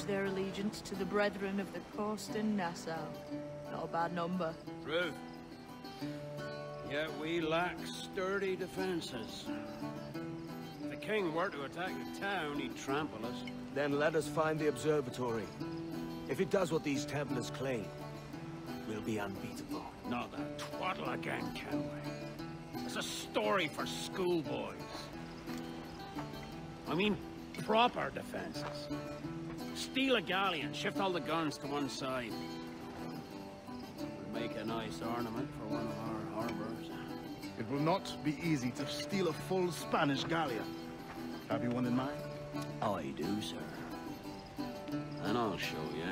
their allegiance to the Brethren of the Coast in Nassau. Not a bad number. True. Yet we lack sturdy defenses. If the king were to attack the town, he'd trample us. Then let us find the observatory. If it does what these Templars claim, we'll be unbeatable. Not that twaddle again, can we? It's a story for schoolboys. I mean, proper defenses. Steal a galleon, shift all the guns to one side. Would make a nice ornament for one of our harbors. It will not be easy to steal a full Spanish galleon. Have you one in mind? I do, sir. And I'll show you.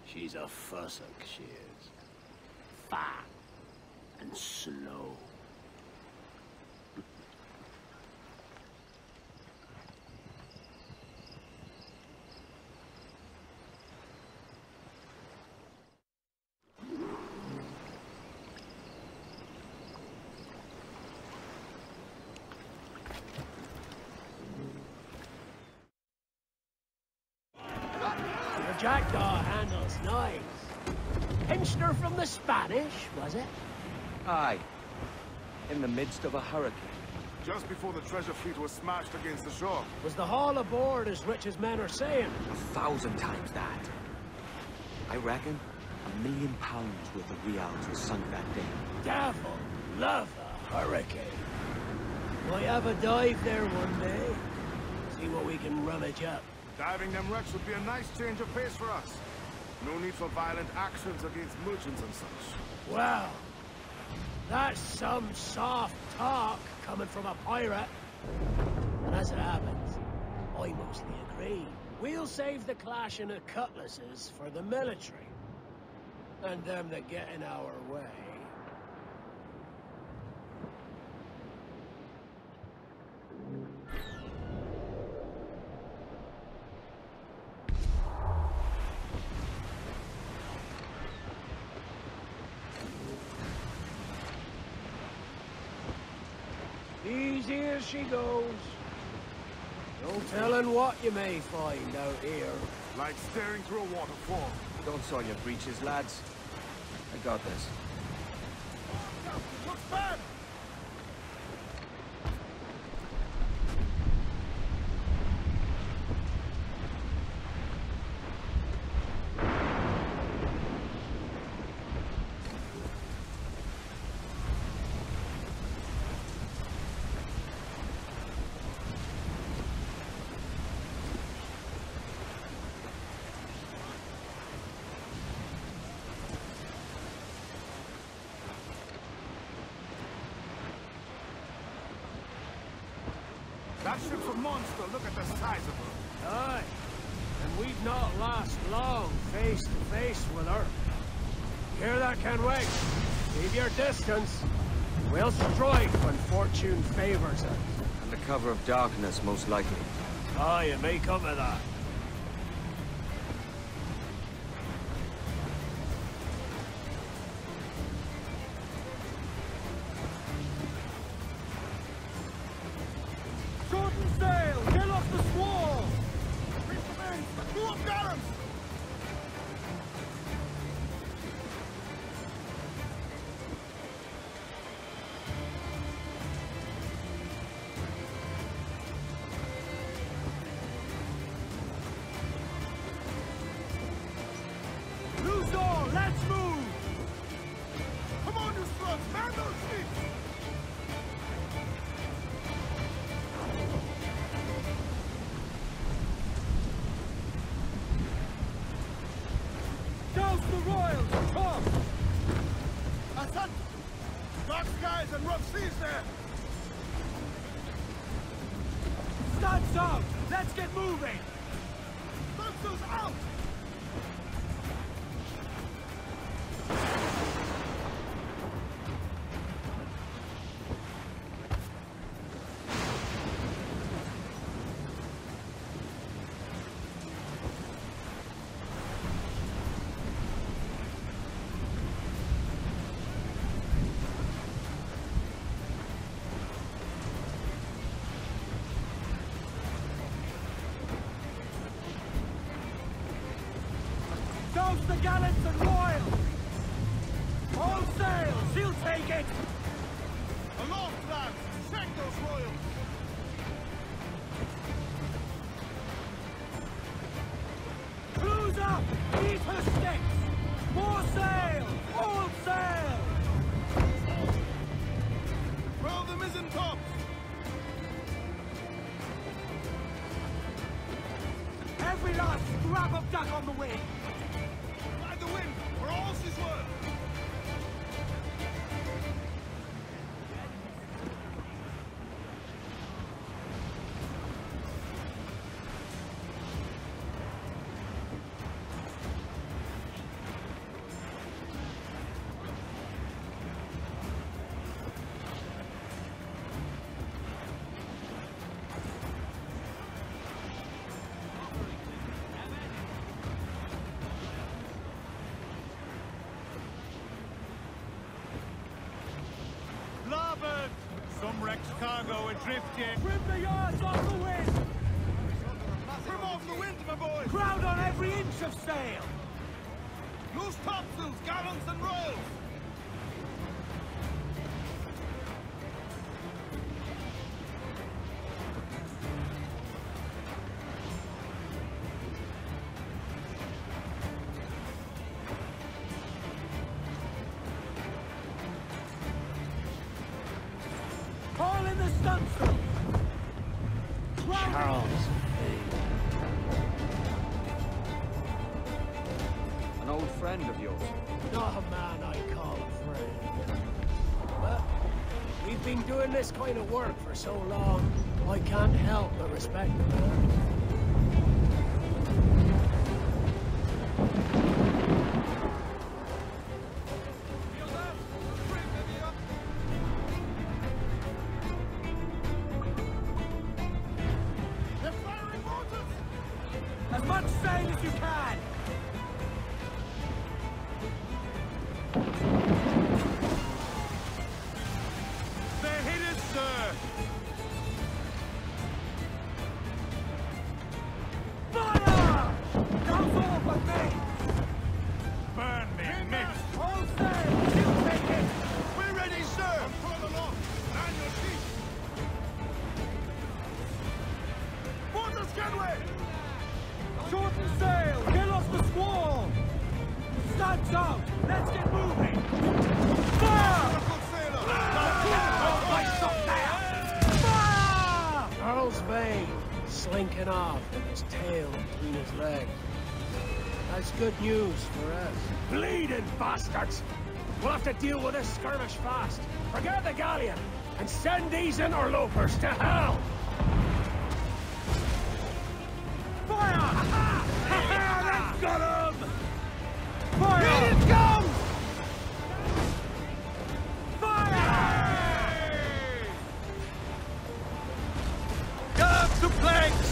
She's a fussock, she is. Fat and slow. Jackdaw handles nice. Pinched her from the Spanish, was it? Aye. In the midst of a hurricane. Just before the treasure fleet was smashed against the shore. Was the haul aboard as rich as men are saying? 1,000 times that. I reckon £1 million worth of reals was sunk that day. Devil love a hurricane. Might have a dive there one day. See what we can rummage up. Diving them wrecks would be a nice change of pace for us. No need for violent actions against merchants and such. Well, that's some soft talk coming from a pirate. And as it happens, I mostly agree. We'll save the clashing of cutlasses for the military. And them that get in our way. Easy as she goes. No telling what you may find out here. Like staring through a waterfall. Don't soil your breeches, lads. I got this. Looks bad! That ship's a monster. Look at the size of her. Aye. And we'd not last long face to face with her. Hear that, Kenway? Keep your distance. We'll strike when fortune favors us. Under cover of darkness, most likely. Aye, it may come to that. Dark skies and rough seas there! Studs out! Let's get moving! Monsters out! gallants and royals! All sail! She'll take it! Aloft, lads! Check those royals! Cruise up! Eat her sticks! More sail! All sail! Throw the mizzen tops! Every last scrap of duck on the wind! Ride the wind, for all she's worth! Some wrecked cargo adrift here. Trim the yards off the wind! Trim off the wind, my boys! Crowd on every inch of sail! Loose topsails, gallants and royals! Haul in the stunsail! Charles! An old friend of yours? Not a man I call a friend. But we've been doing this kind of work for so long, I can't help but respect him. As much sail as you can! They're hit us, sir! Fire! That's all but me! Burn me, miss! All sail! She'll take it! We're ready, sir! Pull along! Land your sheep! Quarters, Kenway! Shorten sail! Get off the squall! Stunts out! Let's get moving! Fire! Fire! Earl's Vane, slinking off with his tail between his legs. That's good news for us. Bleeding bastards! We'll have to deal with this skirmish fast. Forget the galleon, and send these interlopers to hell! Fire! Let's got him! Fire! Ready to go! Fire! Get up to planks!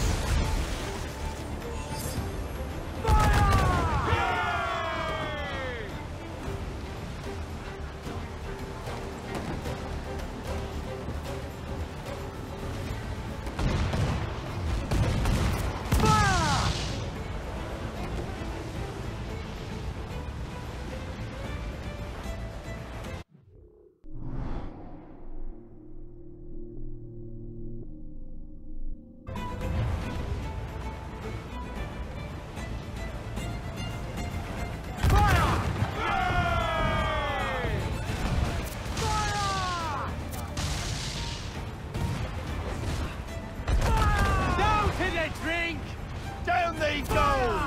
Down they go!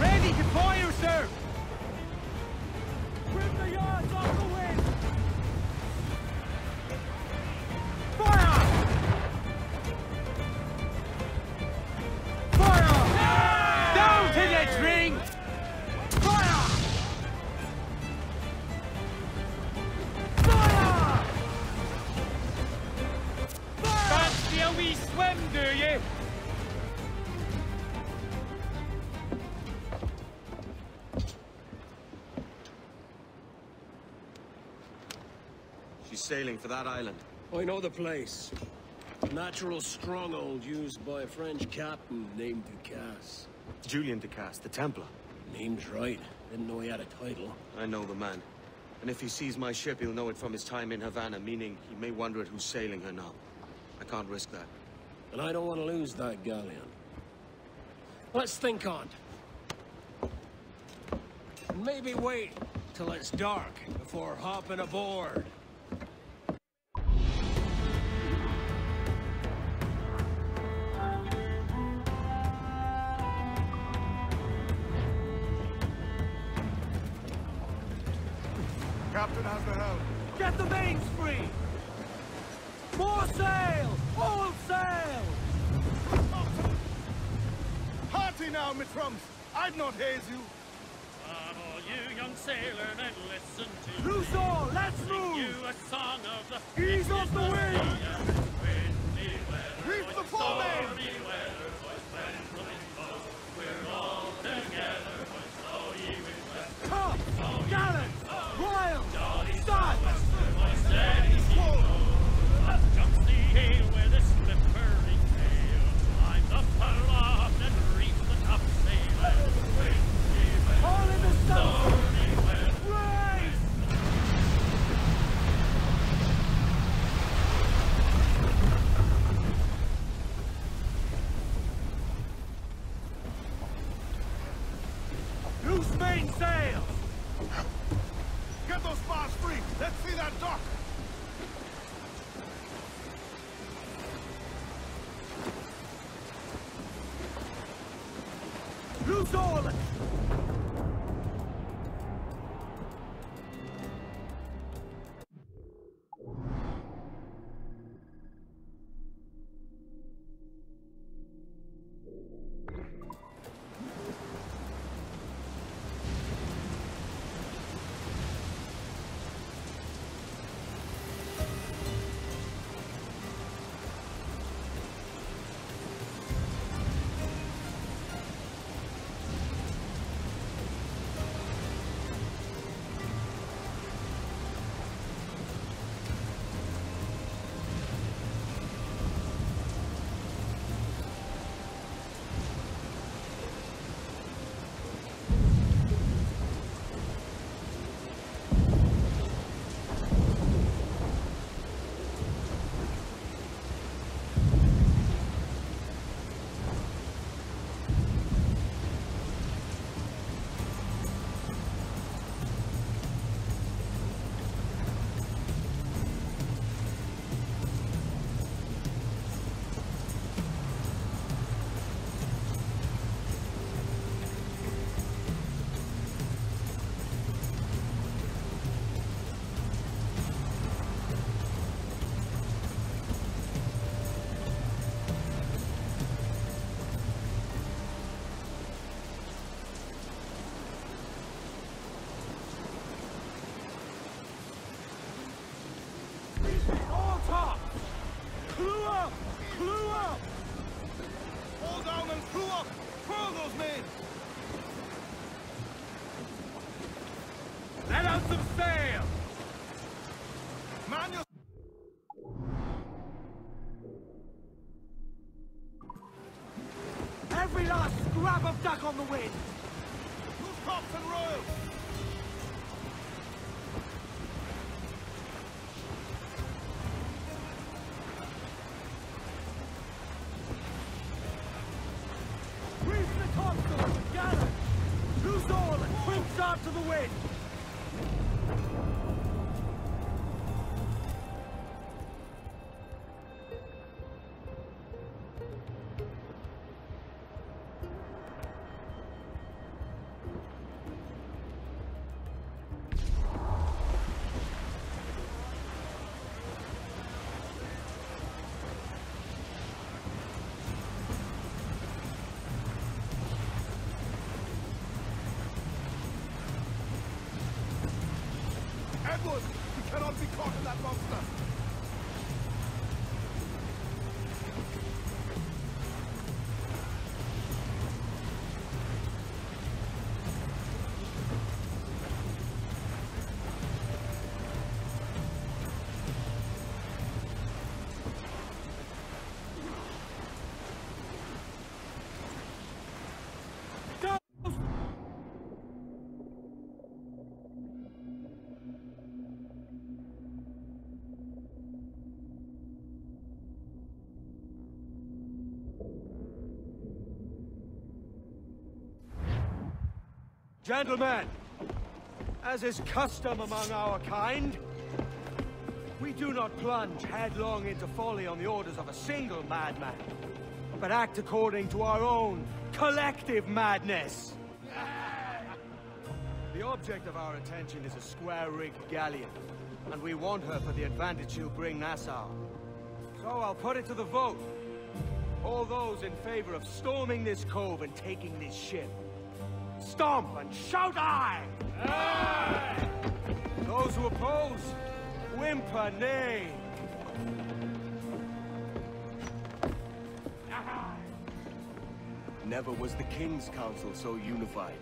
Ready to fire, sir! Trim the yards off the wind! Fire! Fire! Down to the drink! Fire! Fire! Fire! Fancy a wee swim, do you? She's sailing for that island. I know the place. A natural stronghold used by a French captain named du Casse. Julien du Casse, the Templar. Name's right. Didn't know he had a title. I know the man. And if he sees my ship, he'll know it from his time in Havana, meaning he may wonder at who's sailing her now. I can't risk that. And I don't want to lose that galleon. Let's think on it. And maybe wait till it's dark before hopping aboard. Captain has the helm. Get the mains free! More sail! All sail! Hearty now, me trumps! I'd not haze you. Come all you young sailor and listen to Loose all! Let's sing move! you a song of the Ease off the wind! windy weather, Reef the foremain! stormy weather, boys, when from his boat, we're all together, boys, blow ye with west, Top! Gallant! Royal! Start! boys, steady he goes, up jumps the ale with a slippery tail, climbs up aloft and reefs the topsail, and windy weather, All in the sun! stormy weather. Raise! Loose mainsail! Get those spars free! Let's see that dock! Loose all! All top! Crew up! Crew up! Hold down and crew up! Furl those men! Let out some sail! Man your... Every last scrap of duck on the wind! Loose tops and royals! Reef the topsail! Gallant! Loose all and quick start to the wind! Edward! We cannot be caught in that monster! Gentlemen, as is custom among our kind, we do not plunge headlong into folly on the orders of a single madman, but act according to our own collective madness. The object of our attention is a square-rigged galleon, and we want her for the advantage she'll bring Nassau. So I'll put it to the vote. All those in favor of storming this cove and taking this ship, stomp and shout aye! Aye! Those who oppose, whimper nay! Never was the King's Council so unified.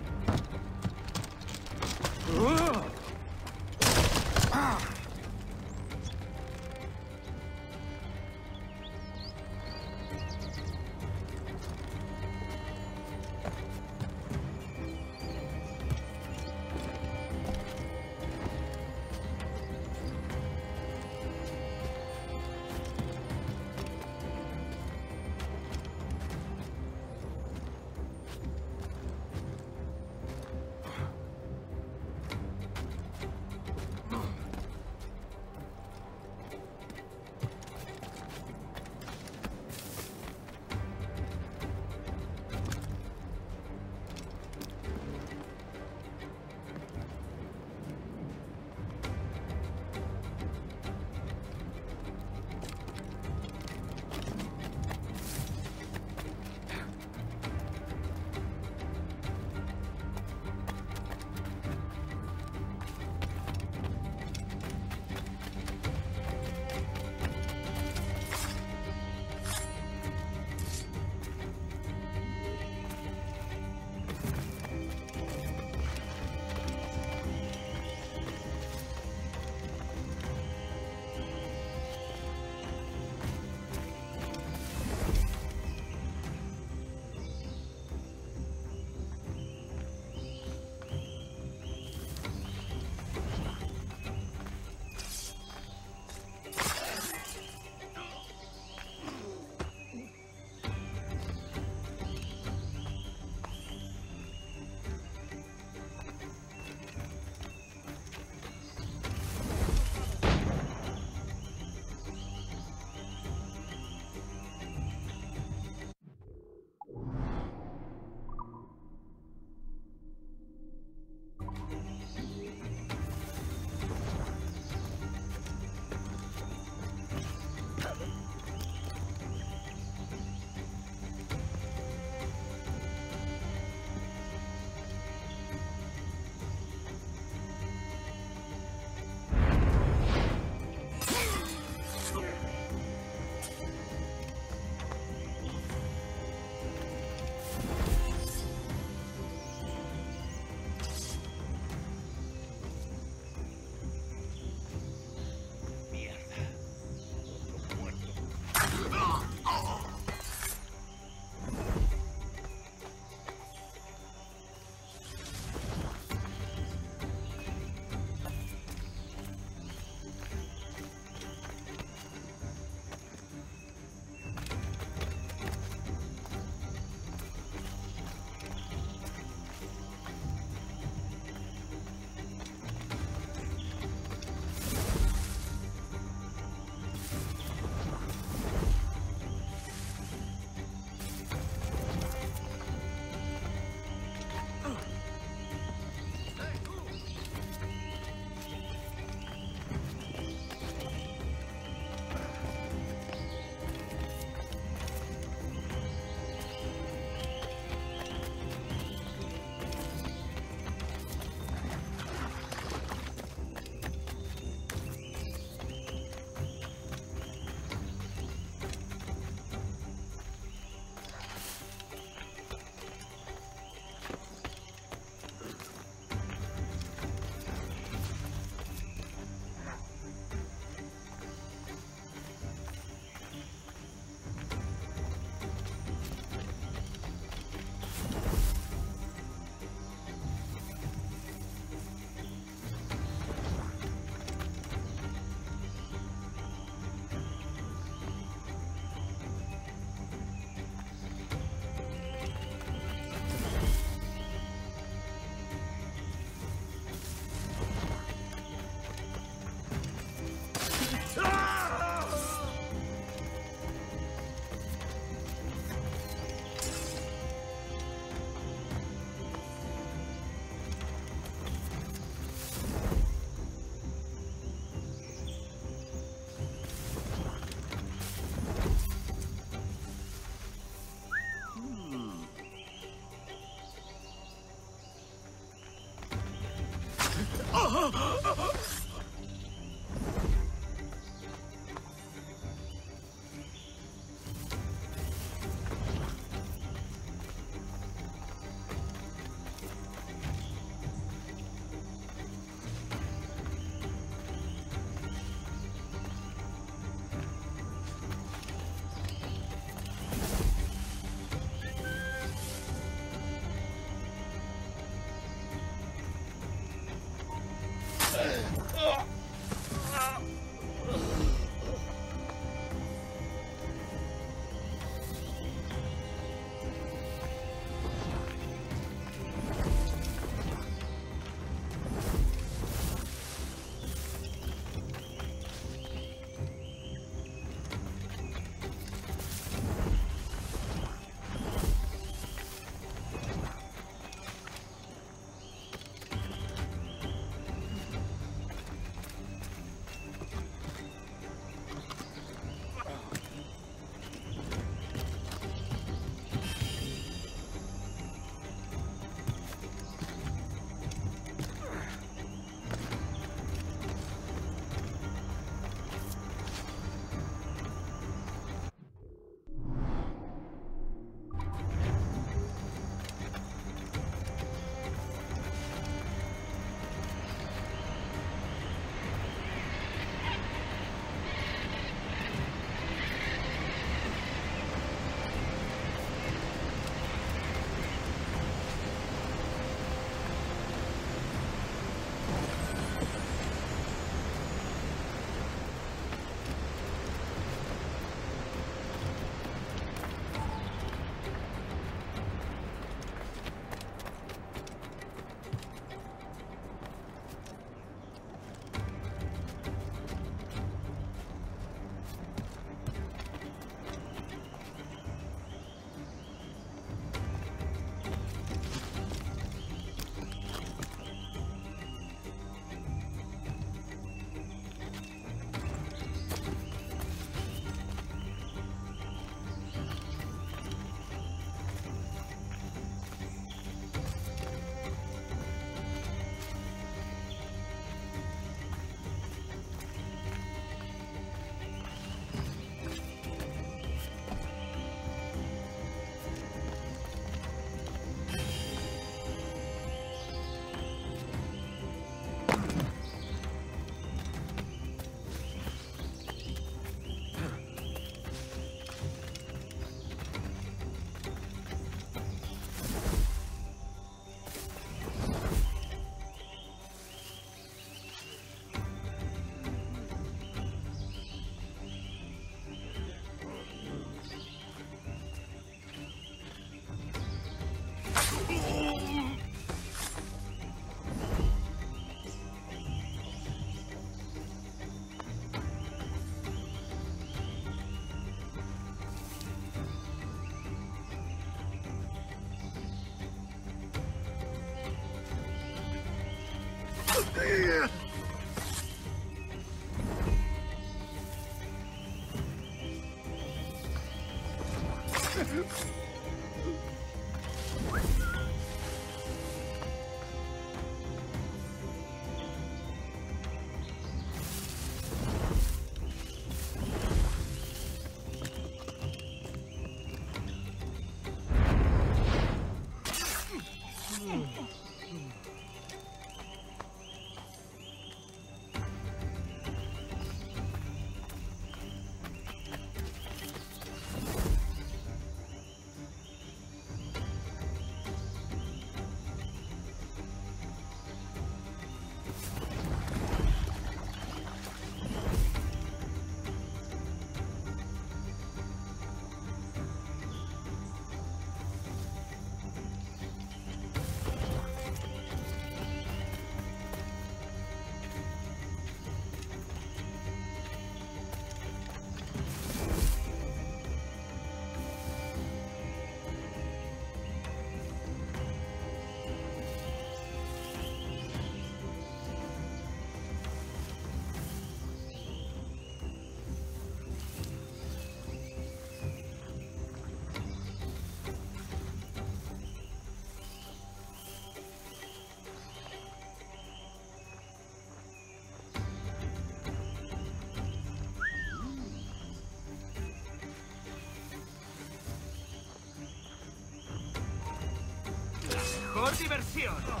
Legion!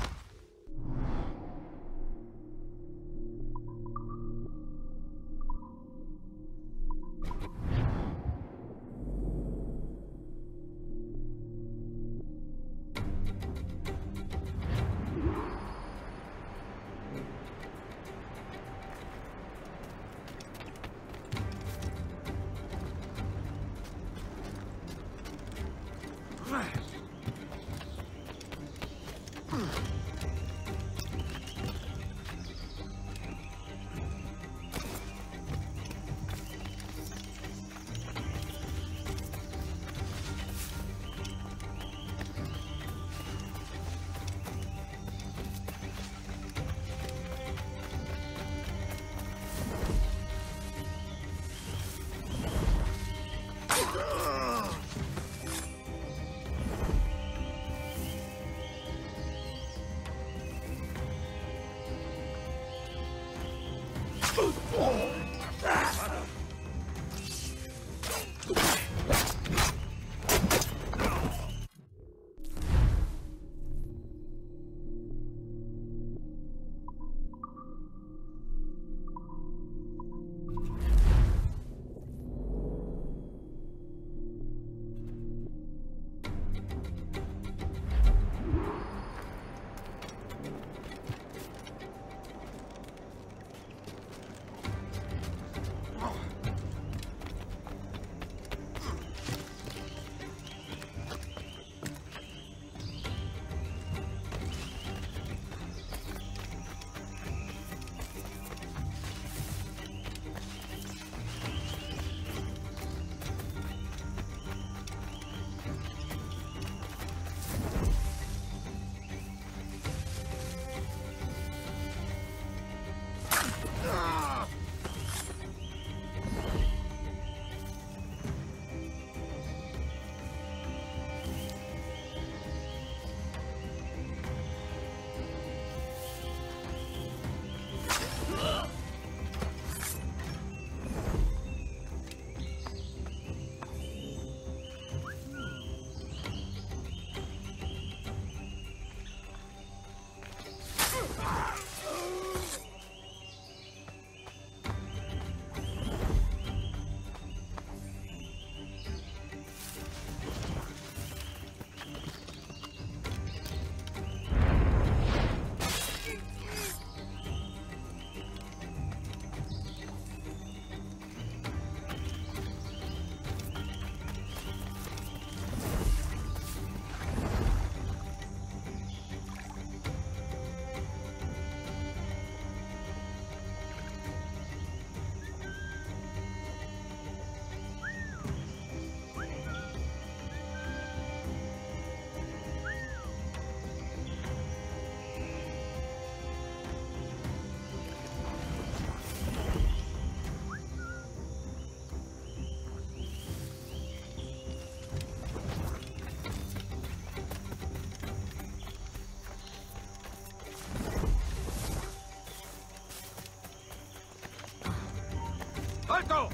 ¡Alto!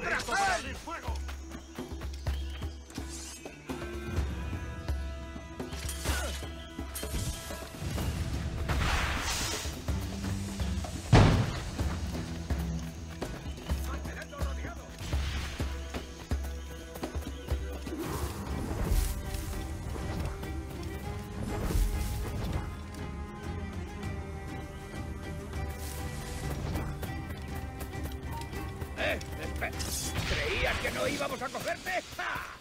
¡Presto para abrir fuego! ¿Creías que no íbamos a cogerte? ¡Ja!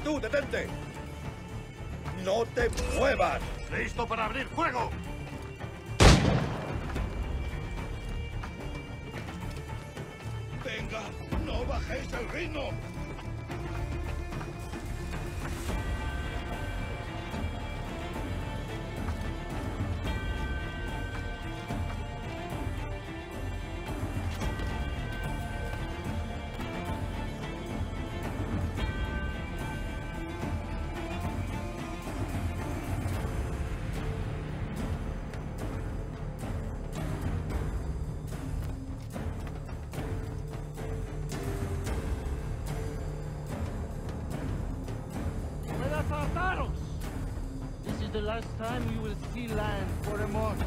¡Tú, detente! ¡No te muevas! ¡Listo para abrir fuego! ¡Venga! ¡No bajéis el ritmo! This is the last time we will see land for a month.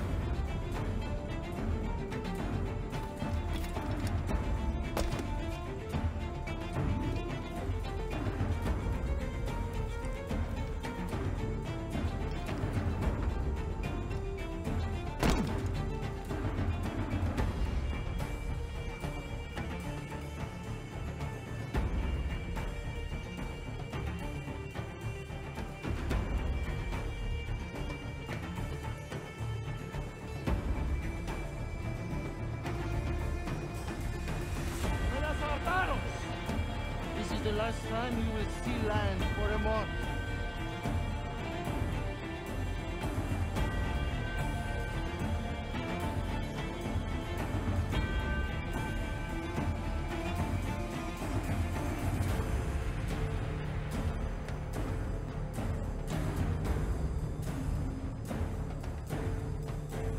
This is the last time we will see land for a month.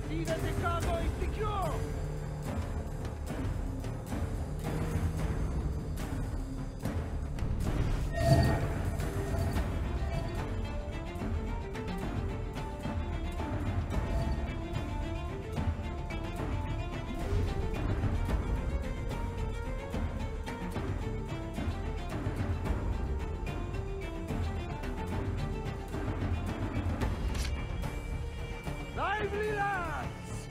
See that the cargo is secure! Lively lads!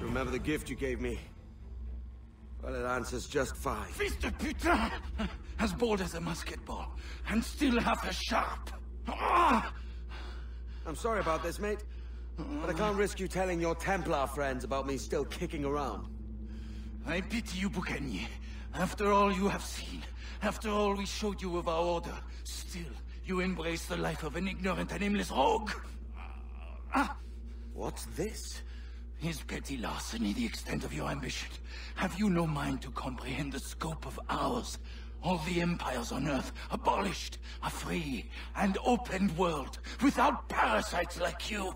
Remember the gift you gave me? Well, it answers just 5. Fils de putain! As bold as a musket ball, and still half as sharp. Ah! I'm sorry about this, mate. But I can't risk you telling your Templar friends about me still kicking around. I pity you, Boucanier. After all you have seen, after all we showed you of our order, still you embrace the life of an ignorant and aimless rogue. What's this? Is petty larceny the extent of your ambition? Have you no mind to comprehend the scope of ours? All the empires on Earth abolished, a free and open world, without parasites like you.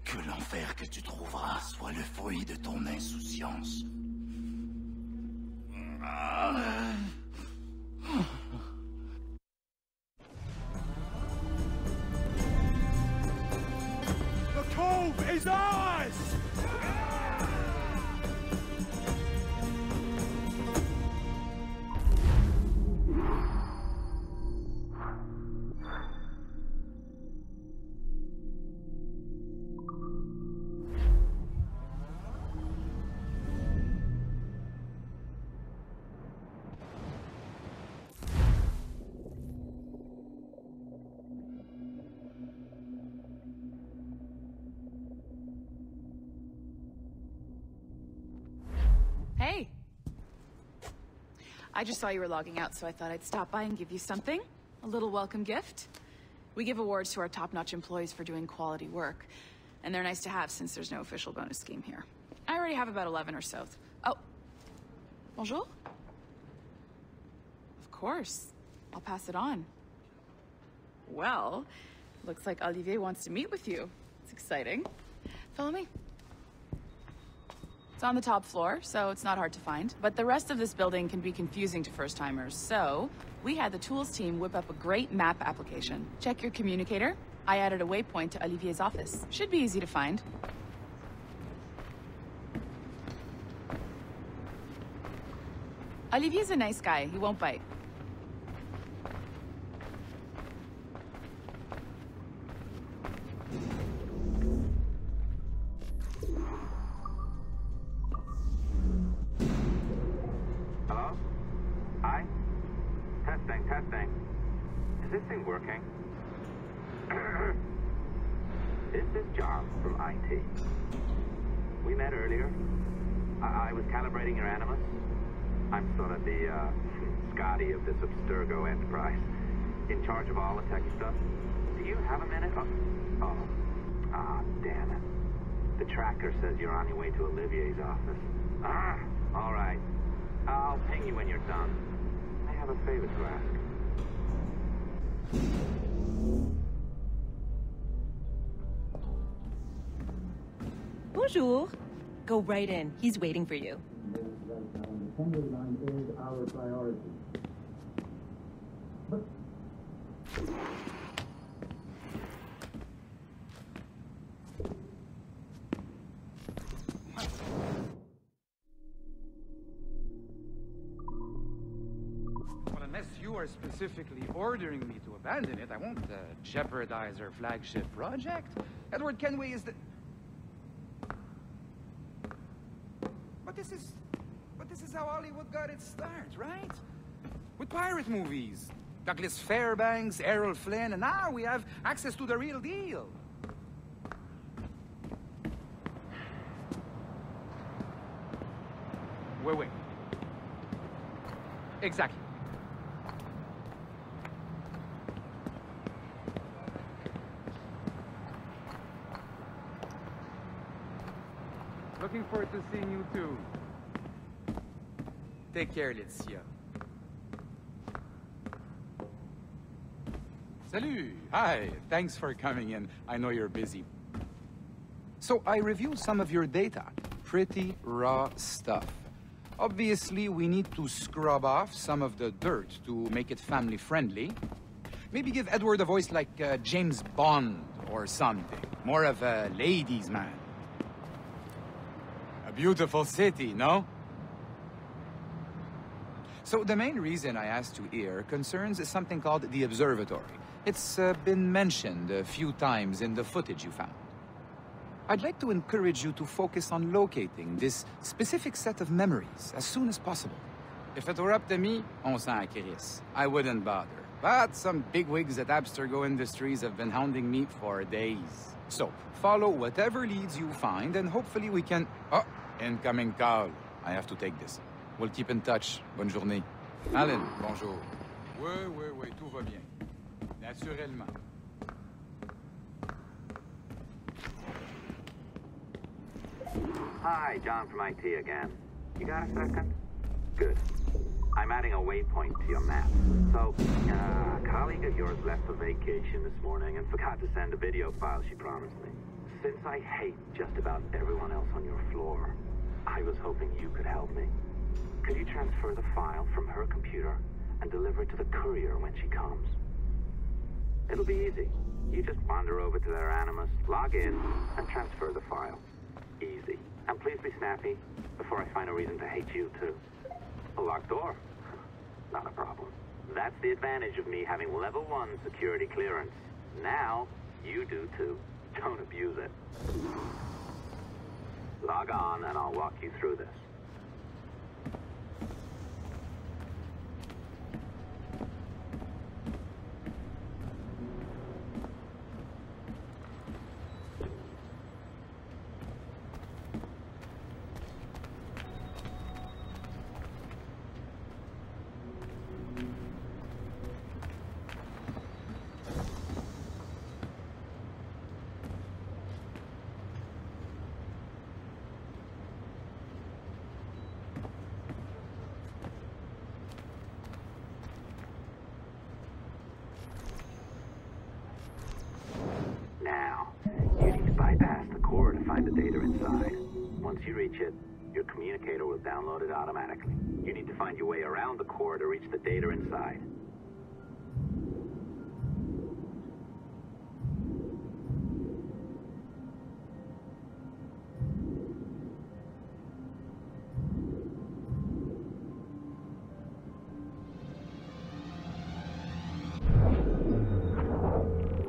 Que l'enfer que tu trouveras soit le fruit de ton insouciance. The cove is ours! I just saw you were logging out, so I thought I'd stop by and give you something. A little welcome gift. We give awards to our top-notch employees for doing quality work. And they're nice to have since there's no official bonus scheme here. I already have about 11 or so. Oh. Bonjour? Of course. I'll pass it on. Well, looks like Olivier wants to meet with you. It's exciting. Follow me. It's on the top floor, so it's not hard to find. But the rest of this building can be confusing to first-timers, so we had the tools team whip up a great map application. Check your communicator. I added a waypoint to Olivier's office. Should be easy to find. Olivier's a nice guy. He won't bite. Hello? Hi? Testing. Is this thing working? This is John from IT. We met earlier. I was calibrating your Animus. I'm sort of the Scotty of this Abstergo enterprise, in charge of all the tech stuff. Do you have a minute? Damn it. The tracker says you're on your way to Olivier's office. All right. I'll ping you when you're done. I have a favor to ask. Bonjour. Go right in. He's waiting for you. Assembly line is our priority. But... Well, unless you are specifically ordering me to abandon it, I won't jeopardize our flagship project. Edward Kenway is the... But this is how Hollywood got its start, right? With pirate movies. Douglas Fairbanks, Errol Flynn, and now we have access to the real deal. Wait. Exactly. Looking forward to seeing you too. Take care, Laetitia. Salut! Hi, thanks for coming in. I know you're busy. So I reviewed some of your data. Pretty raw stuff. Obviously, we need to scrub off some of the dirt to make it family-friendly. Maybe give Edward a voice like James Bond or something. More of a ladies' man. A beautiful city, no? So the main reason I asked you here concerns something called the observatory. It's been mentioned a few times in the footage you found. I'd like to encourage you to focus on locating this specific set of memories as soon as possible. If it were up to me, on s'en crisse. I wouldn't bother. But some bigwigs at Abstergo Industries have been hounding me for days. So, follow whatever leads you find and hopefully we can... Oh, incoming call. I have to take this. We'll keep in touch. Bonne journée. Alan, bonjour. Oui, tout va bien. Naturellement. Hi, John from IT again. You got a second? Good. I'm adding a waypoint to your map. So, a colleague of yours left for vacation this morning and forgot to send a video file she promised me. Since I hate just about everyone else on your floor, I was hoping you could help me. Could you transfer the file from her computer and deliver it to the courier when she comes? It'll be easy. You just wander over to their Animus, log in, and transfer the file. Easy. And please be snappy before I find a reason to hate you too. A locked door? Not a problem. That's the advantage of me having level 1 security clearance. Now, you do too. Don't abuse it. Log on and I'll walk you through this. find the data inside. Once you reach it, your communicator will download it automatically. You need to find your way around the core to reach the data inside.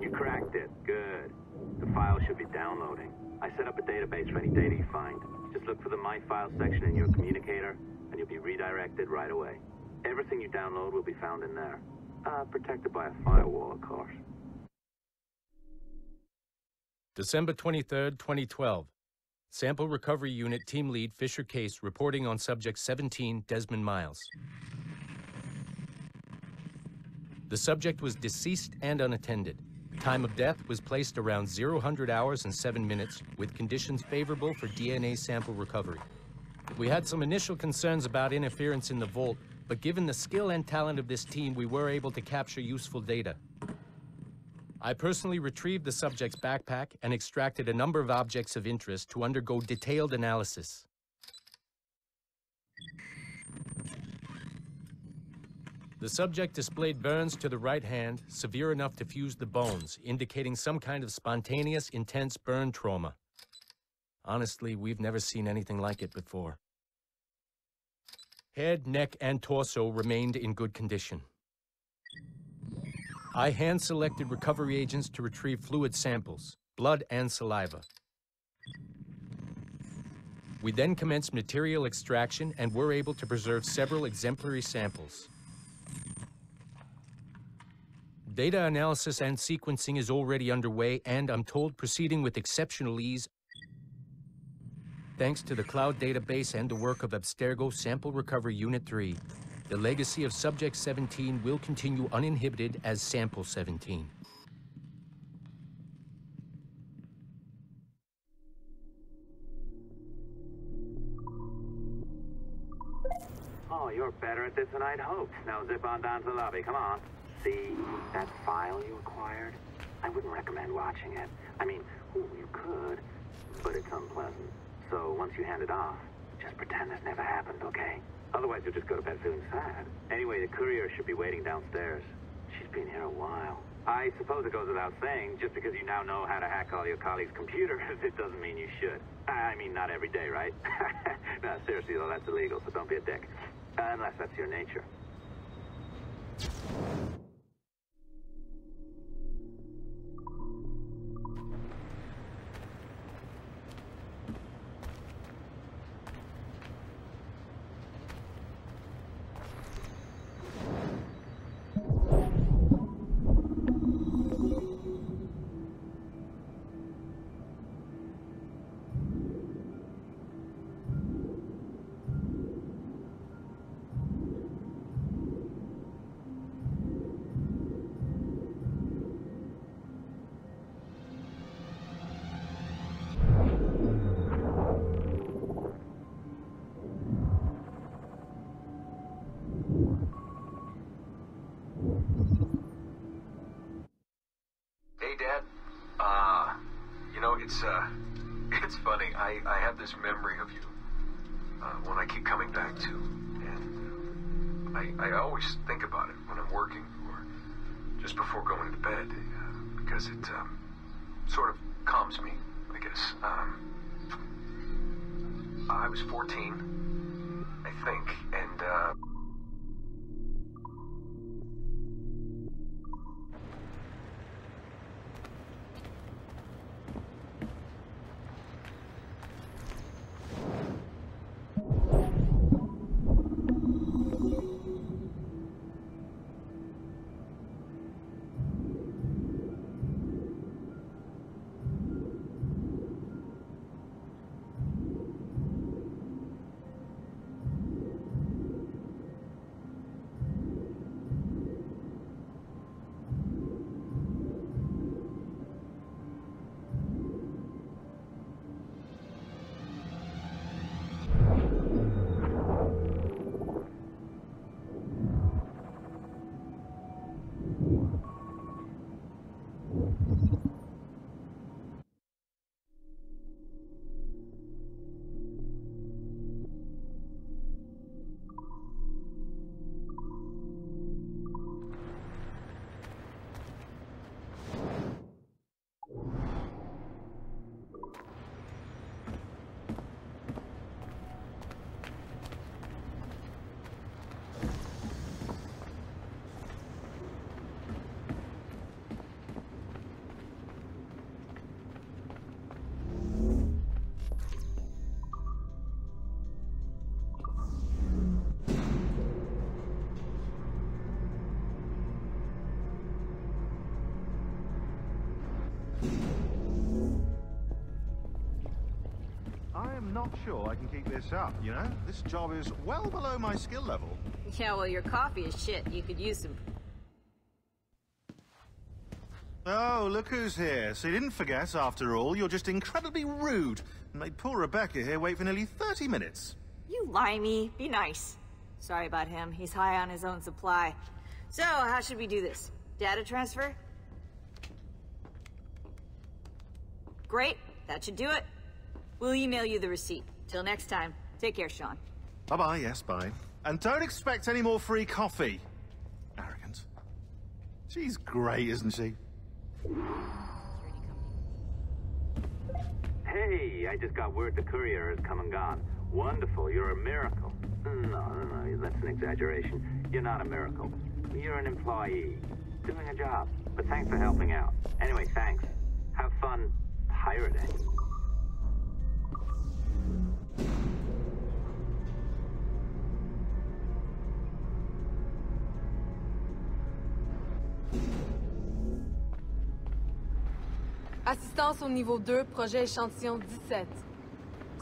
You cracked it. Good. The file should be downloading. I set up a database for any data you find. Just look for the My Files section in your communicator, and you'll be redirected right away. Everything you download will be found in there. Protected by a firewall, of course. December 23rd, 2012. Sample Recovery Unit Team Lead Fisher Case reporting on Subject 17, Desmond Miles. The subject was deceased and unattended. Time of death was placed around 00 hours and 7 minutes, with conditions favorable for DNA sample recovery. We had some initial concerns about interference in the vault, but given the skill and talent of this team, we were able to capture useful data. I personally retrieved the subject's backpack and extracted a number of objects of interest to undergo detailed analysis. The subject displayed burns to the right hand, severe enough to fuse the bones, indicating some kind of spontaneous, intense burn trauma. Honestly, we've never seen anything like it before. Head, neck, and torso remained in good condition. I hand-selected recovery agents to retrieve fluid samples, blood and saliva. We then commenced material extraction and were able to preserve several exemplary samples. Data analysis and sequencing is already underway, and I'm told proceeding with exceptional ease. Thanks to the cloud database and the work of Abstergo Sample Recovery Unit 3, the legacy of Subject 17 will continue uninhibited as Sample 17. Oh, you're better at this than I'd hoped. Now zip on down to the lobby, come on. See that file you acquired? I wouldn't recommend watching it. I mean, you could, but it's unpleasant. So once you hand it off, just pretend this never happened, okay? Otherwise you'll just go to bed feeling sad. Anyway, the courier should be waiting downstairs. She's been here a while. I suppose it goes without saying, just because you now know how to hack all your colleagues' computers, it doesn't mean you should. I mean, not every day, right? No, seriously though, that's illegal, so don't be a dick. Unless that's your nature. It's funny. I have this memory of you, one I keep coming back to, and I always think about it when I'm working or just before going to bed, because it sort of calms me, I guess. I was 14, I think, and I am not sure I can keep this up, you know? This job is well below my skill level. Yeah, well, your coffee is shit. You could use some... Oh, look who's here. So you didn't forget, after all, you're just incredibly rude. And made poor Rebecca here wait for nearly 30 minutes. You limey. Be nice. Sorry about him. He's high on his own supply. So, how should we do this? Data transfer? Great. That should do it. We'll email you the receipt. Till next time. Take care, Sean. Bye-bye, yes, bye. And don't expect any more free coffee. Arrogant. She's great, isn't she? Hey, I just got word the courier has come and gone. Wonderful, you're a miracle. No, that's an exaggeration. You're not a miracle. You're an employee, doing a job. But thanks for helping out. Anyway, thanks. Have fun pirating. Assistance au niveau 2, projet échantillon 17.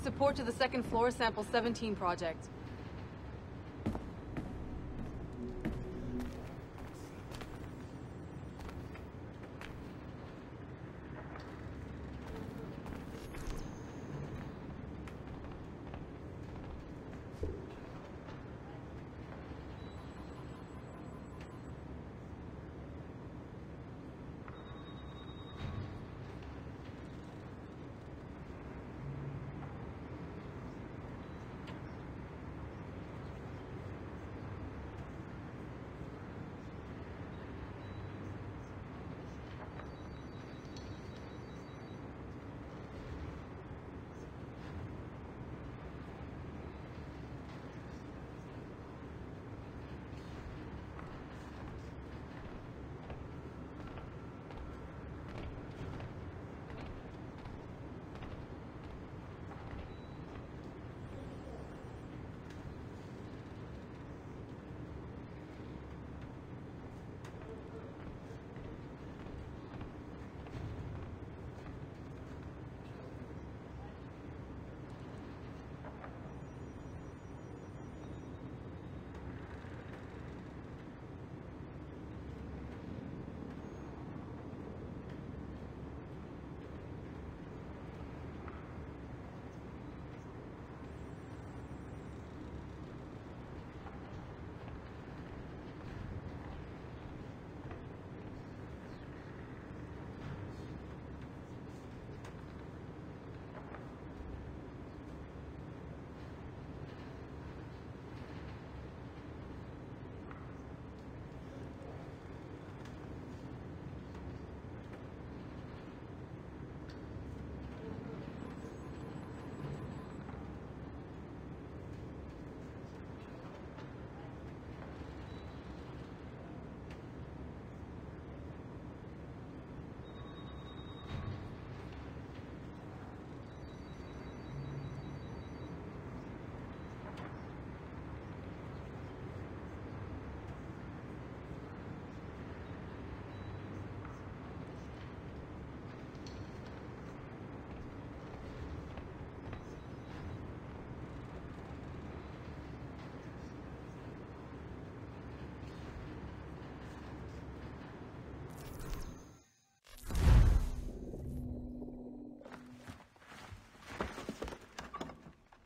Support to the second floor sample 17 project.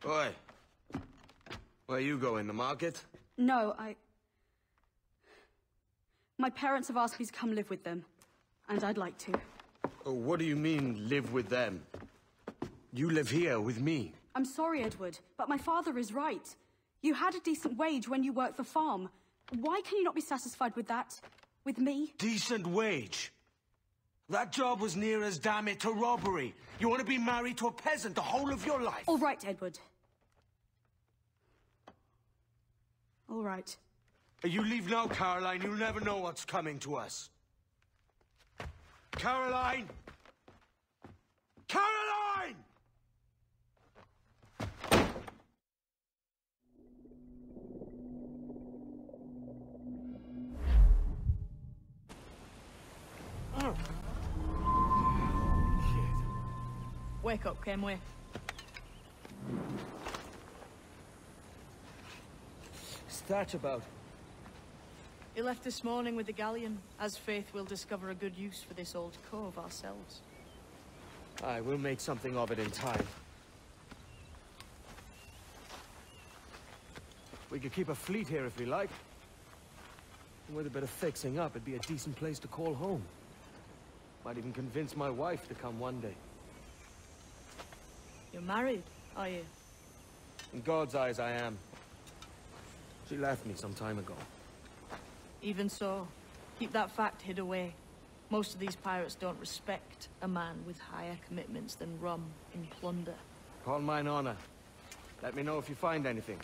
Oi. Where you going, the market? No, my parents have asked me to come live with them, and I'd like to. Oh, what do you mean, live with them? You live here with me. I'm sorry, Edward, but my father is right. You had a decent wage when you worked the farm. Why can you not be satisfied with that? With me? Decent wage? That job was near as, damn it, to robbery. You want to be married to a peasant the whole of your life? All right, Edward. All right. You leave now, Caroline. You'll never know what's coming to us. Caroline! Caroline! Wake up, Kenway. What's that about? He left this morning with the galleon. As faith, we'll discover a good use for this old cove ourselves. Aye, we'll make something of it in time. We could keep a fleet here if we like. And with a bit of fixing up, it'd be a decent place to call home. Might even convince my wife to come one day. You're married, are you? In God's eyes, I am. She left me some time ago. Even so, keep that fact hid away. Most of these pirates don't respect a man with higher commitments than rum and plunder. Call mine honor. Let me know if you find anything.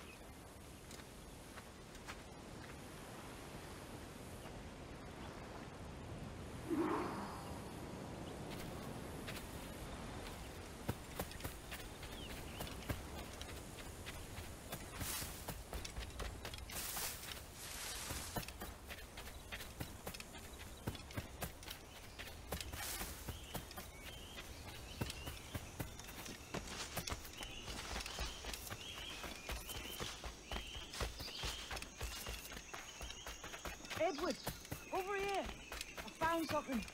Edward, over here. I found something.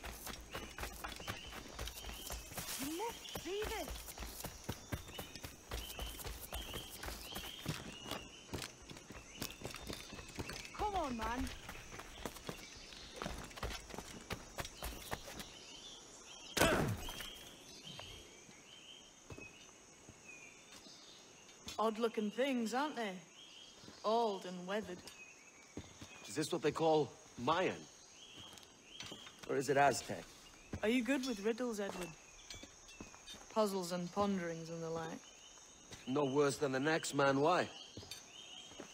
You must see this. Come on, man. Odd-looking things, aren't they? Old and weathered. Is this what they call Mayan? Or is it Aztec? Are you good with riddles, Edward? Puzzles and ponderings and the like? No worse than the next man, why?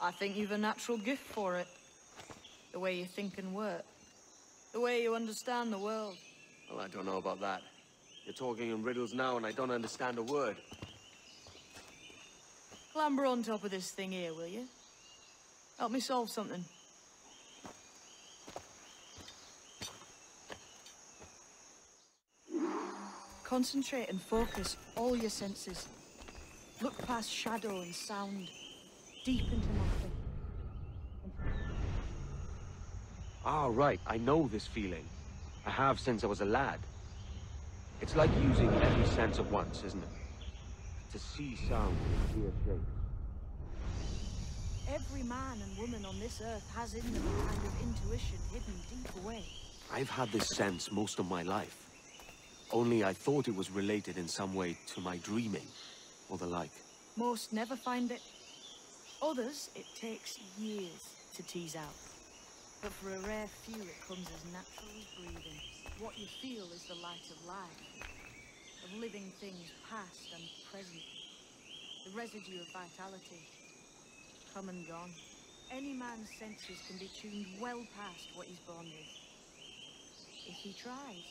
I think you've a natural gift for it. The way you think and work. The way you understand the world. Well, I don't know about that. You're talking in riddles now and I don't understand a word. Clamber on top of this thing here, will you? Help me solve something. Concentrate and focus all your senses. Look past shadow and sound, deep into nothing. Ah, right. I know this feeling. I have since I was a lad. It's like using every sense at once, isn't it? To see sound and hear shape. Every man and woman on this earth has in them a kind of intuition hidden deep away. I've had this sense most of my life. Only I thought it was related in some way to my dreaming, or the like. Most never find it. Others, it takes years to tease out. But for a rare few, it comes as natural as breathing. What you feel is the light of life, of living things past and present. The residue of vitality, come and gone. Any man's senses can be tuned well past what he's born with, if he tries.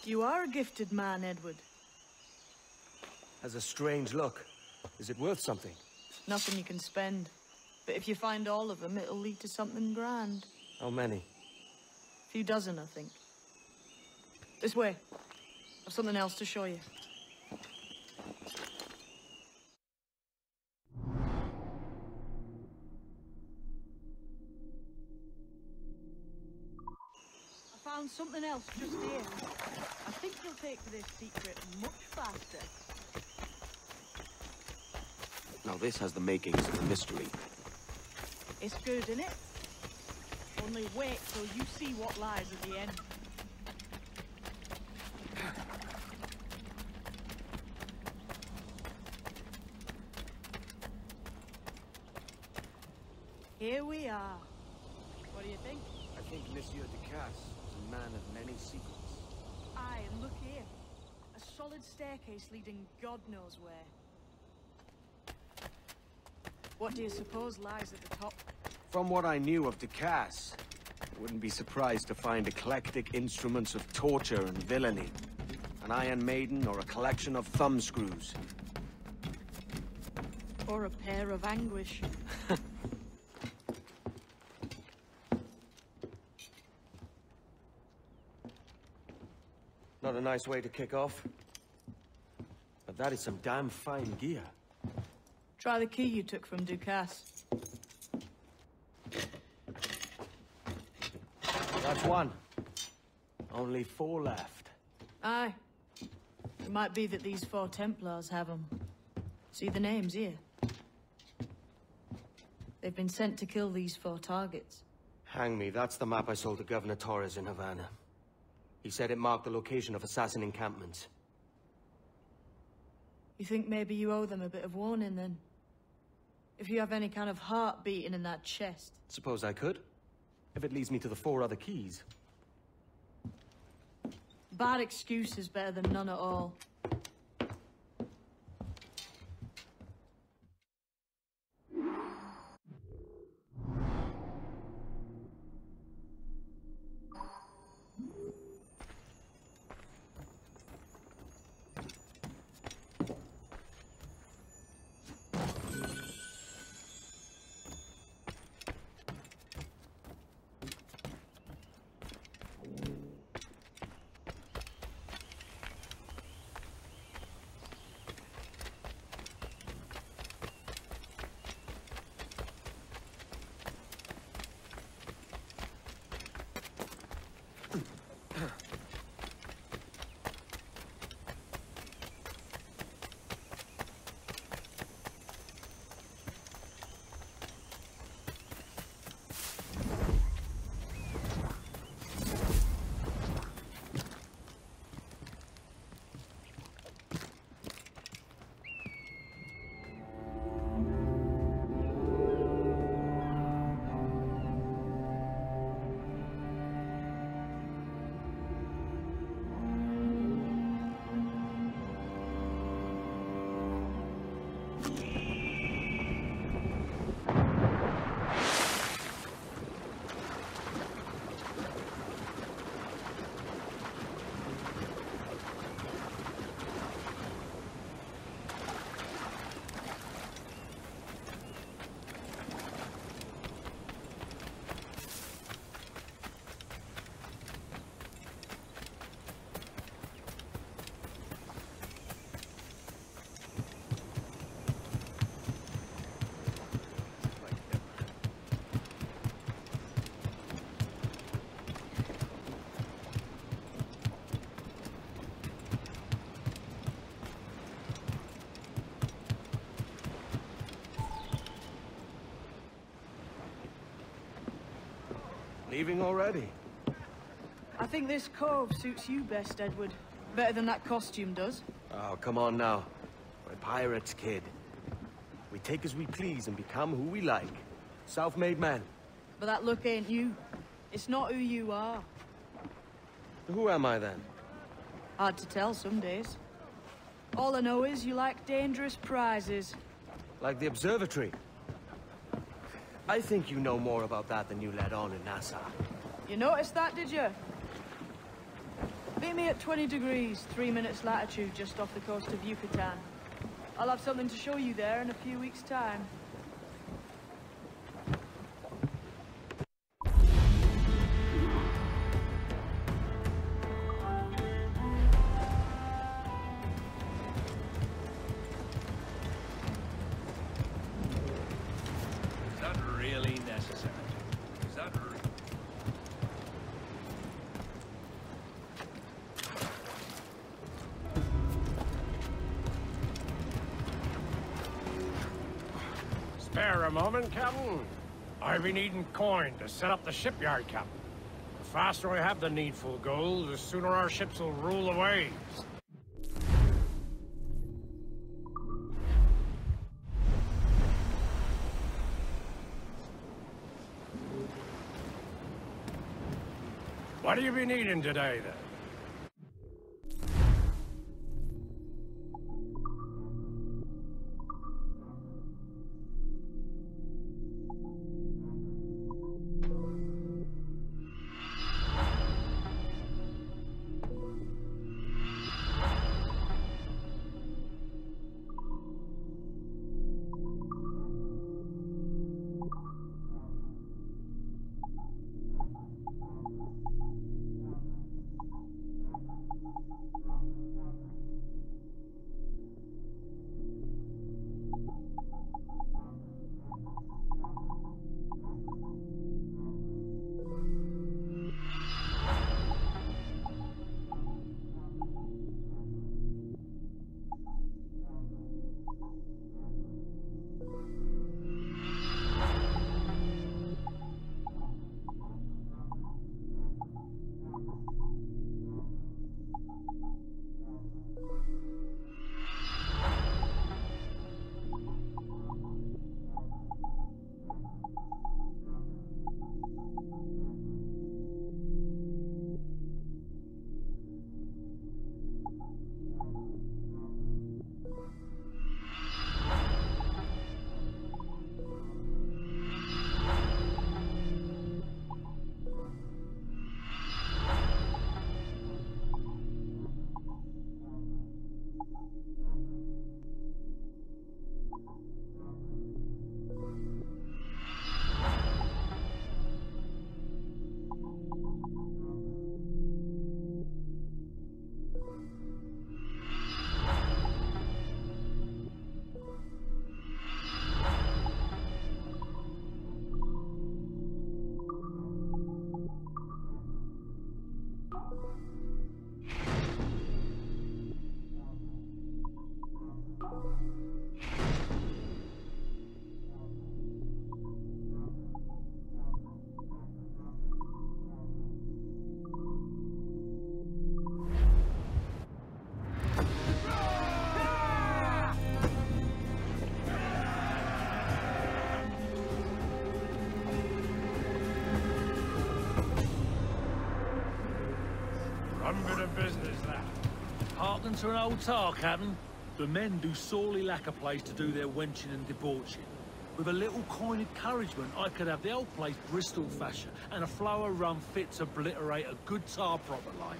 You are a gifted man, Edward. Has a strange look. Is it worth something? Nothing you can spend. But if you find all of them, it'll lead to something grand. How many? A few dozen, I think. This way. I've something else to show you. I found something else just here. I think you'll take to this secret much faster. Now this has the makings of a mystery. It's good, isn't it? Only wait till you see what lies at the end. Here we are. What do you think? I think Monsieur du Casse is a man of many secrets. Aye, and look here. A solid staircase leading God knows where. What do you suppose lies at the top? From what I knew of du Casse, I wouldn't be surprised to find eclectic instruments of torture and villainy. An Iron Maiden or a collection of thumbscrews. Or a pair of anguish. not a nice way to kick off. But that is some damn fine gear. Try the key you took from Du Casse. That's one. Only 4 left. Aye. It might be that these 4 Templars have them. See the names here? They've been sent to kill these 4 targets. Hang me, that's the map I sold to Governor Torres in Havana. He said it marked the location of assassin encampments. You think maybe you owe them a bit of warning, then? If you have any kind of heart beating in that chest. Suppose I could? If it leads me to the 4 other keys. Bad excuse is better than none at all. Leaving already? I think this cove suits you best, Edward. Better than that costume does. Oh, come on now. We're pirates, kid. We take as we please and become who we like. Self-made men. But that look ain't you. It's not who you are. Who am I, then? Hard to tell some days. All I know is you like dangerous prizes. Like the observatory. I think you know more about that than you let on in Nassau. You noticed that, did you? Meet me at 20 degrees, 3 minutes latitude, just off the coast of Yucatan. I'll have something to show you there in a few weeks' time. Spare a moment, Captain? I've been needing coin to set up the shipyard, Captain. The faster I have the needful gold, the sooner our ships will rule the waves. What do you be needing today, then? Welcome to an old tar, Captain. The men do sorely lack a place to do their wenching and debauching. With a little coin encouragement, I could have the old place Bristol fashion and a flow of rum fit to obliterate a good tar proper like.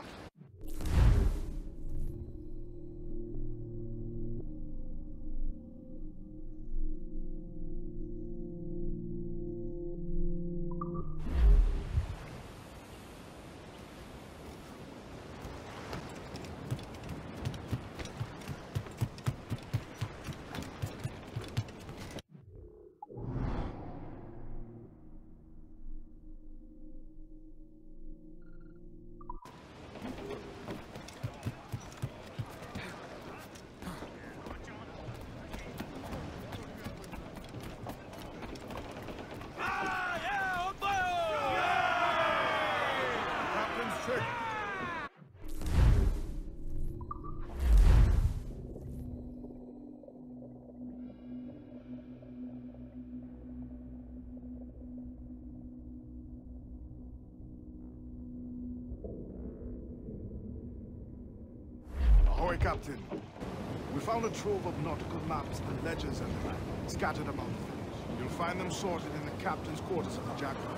Ahoy, Captain. We found a trove of nautical maps and ledgers and the like, scattered among the village. You'll find them sorted in the captain's quarters of the Jaguar.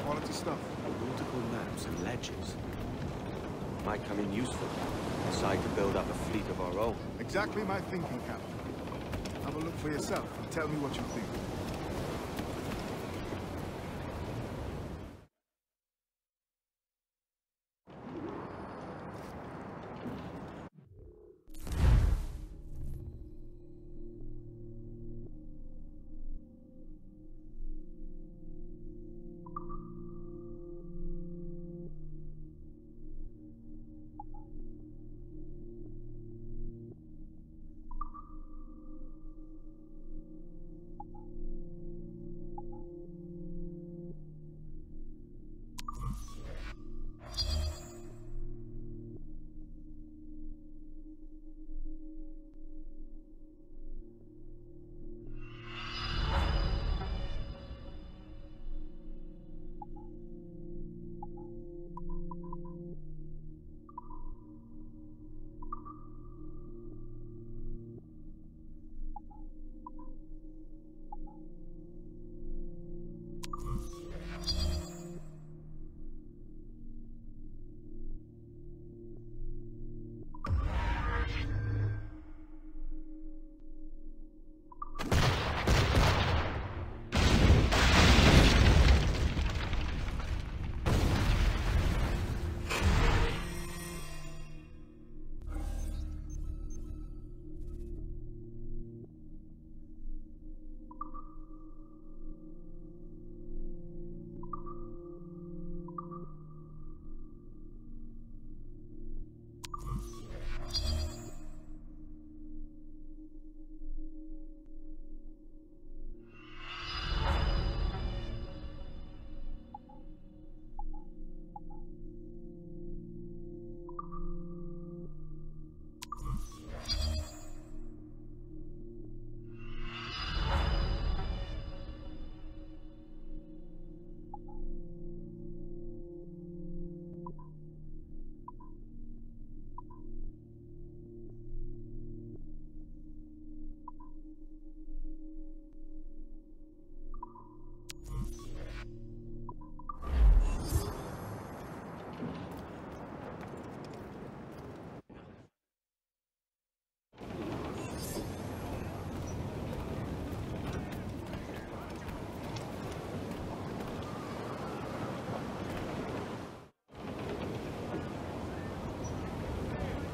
Quality stuff. Nautical maps and ledgers. Might come in useful. Decide to build up a fleet of our own. Exactly my thinking, Captain. Have a look for yourself and tell me what you think.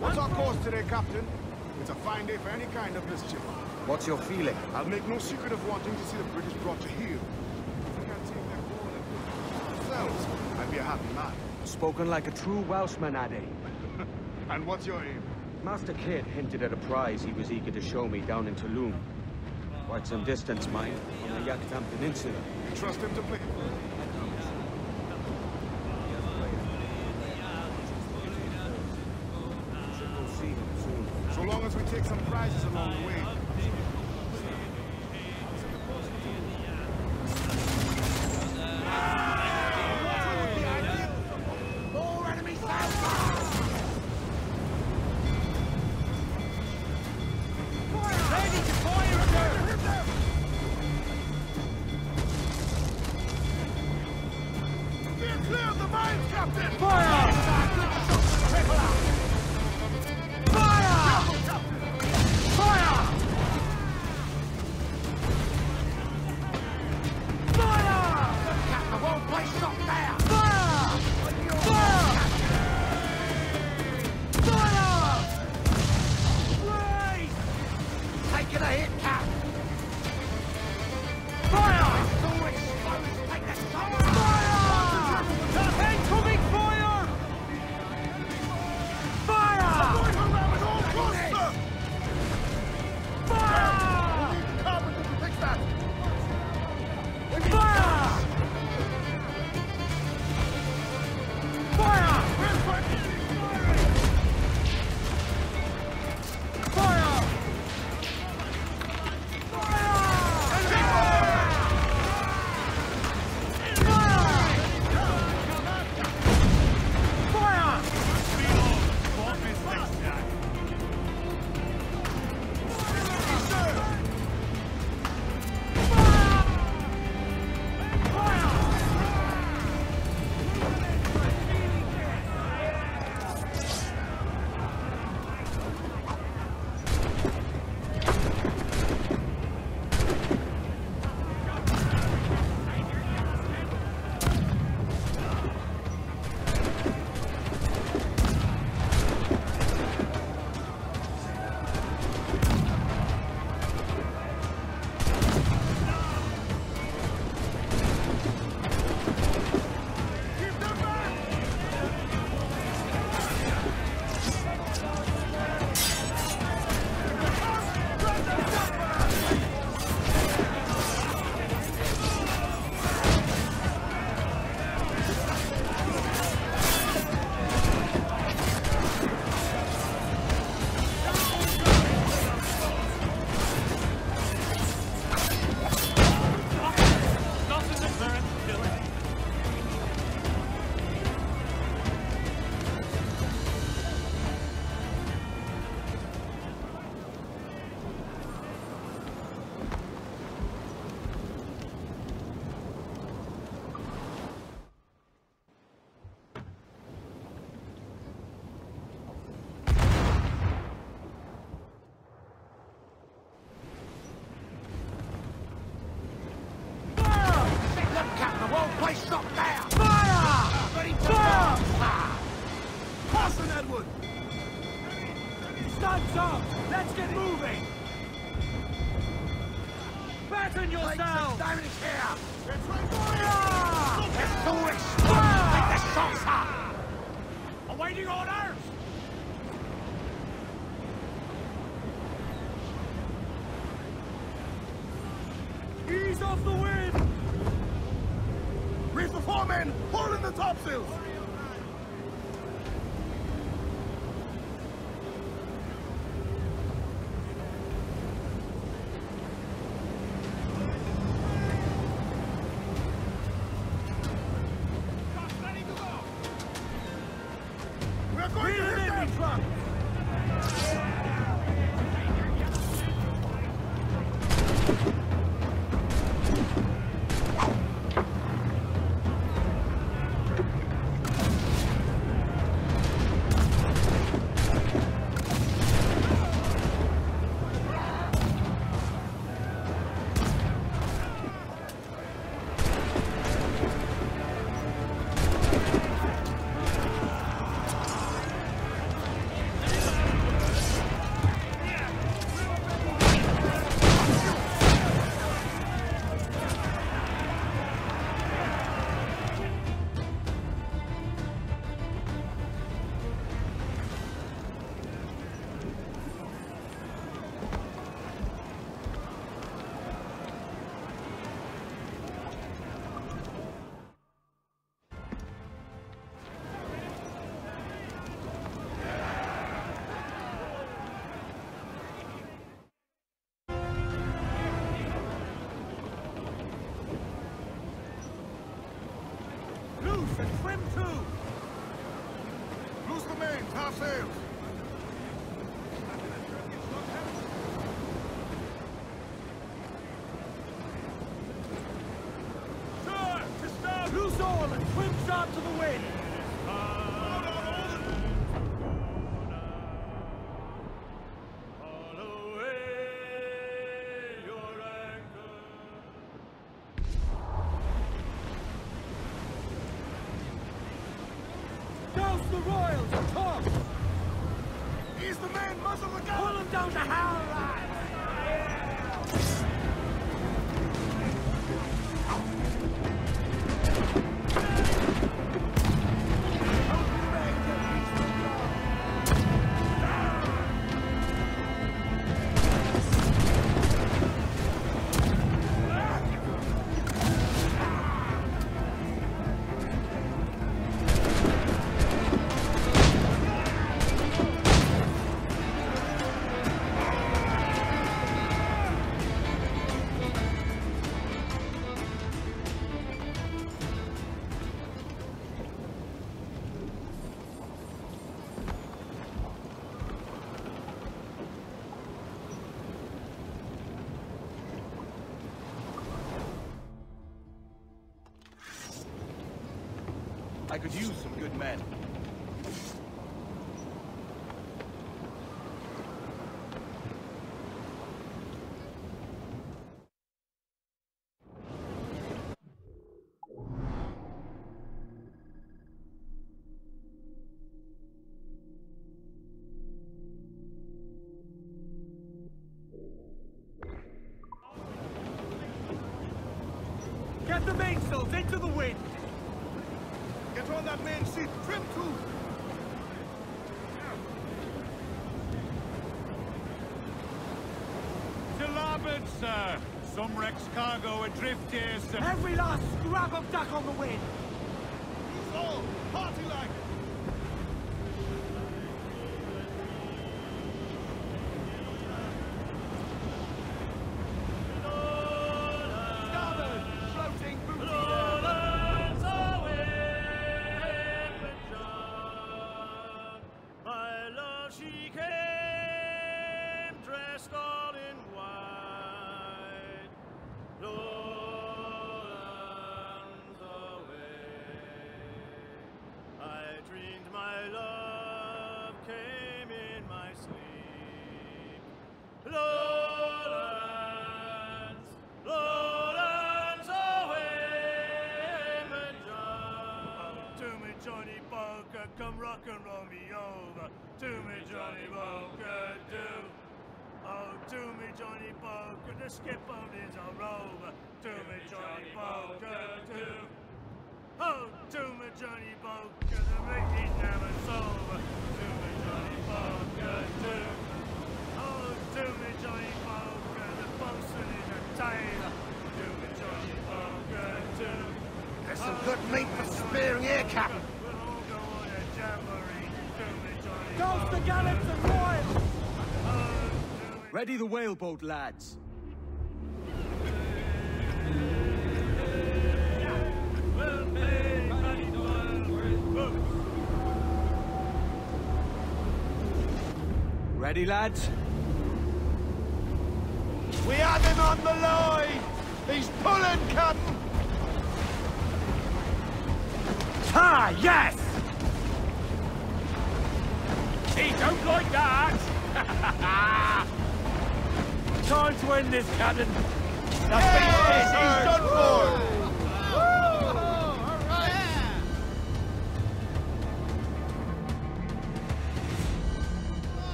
What's our course today, Captain? It's a fine day for any kind of mischief. What's your feeling? I'll make no secret of wanting to see the British brought to heel. If we can take their goal and themselves, I'd be a happy man. Spoken like a true Welshman, Addy. And what's your aim? Master Kidd hinted at a prize he was eager to show me down in Tulum. Quite some distance, mind, on the Yucatan Peninsula. You trust him to play? So long as we take some prizes along the way. Clear the mines, Captain! Fire! Fire! Fire! Fire! The whole place shot down! Fire! Fire! Fire! Please! Taking a hit, Cap! Fire! All exposed! Take the shot! Fire! Incoming fire! Fire! I'm going around with all cluster! Fire! We need carpenter to fix that! Fire! Fire! Fire! Place shot down! Fire! Ready to fire! Caution, Edward! Stuns up! Let's get moving! Batten yourselves! Damage here! It's right Fire! Let's do it! Fire! Take the shots up! Awaiting orders! Ease off the wind! Reef the foremen! Haul in the topsails! We're going to hit them! Truck! and trim too! Loose the mains, half sails! Sir, to start! Loose all and swim sharp to the wind! Douse the royals, top! He's the man, muzzle the gun! Pull him down to howl, lads! I could use some good men. Get the mainsails into the wind! Get on that main seat, trim to! To larboard, sir! Some wreck's cargo adrift here, sir. Every last scrap of duck on the wind! Use all! Party like! Starboard! Floating booty! She came dressed all in white, Lowlands away. I dreamed my love came in my sleep. Lowlands, Lowlands away, my John. Oh, to me, Johnny Boker, come rock and roll me over. To me, Johnny Boker, do. Oh, to me, Johnny Boker, the skip on is a rover. To me, Johnny Boker, do. Oh, to me, Johnny Boker, the meeting's never sober. To me, Johnny Boker, do. Oh, to me, Johnny Boker, the bosun is a tailor. To me, Johnny Boker, do. There's some good meat for spearing here, Captain. We'll all go on a jamboree. To me, Johnny Douse the gallants and royals! Ready the whaleboat, lads. Ready, lads? We have him on the line! He's pulling, Captain! Ah, yes! He don't like that! Time to end this, Captain. The beast is, he's done for!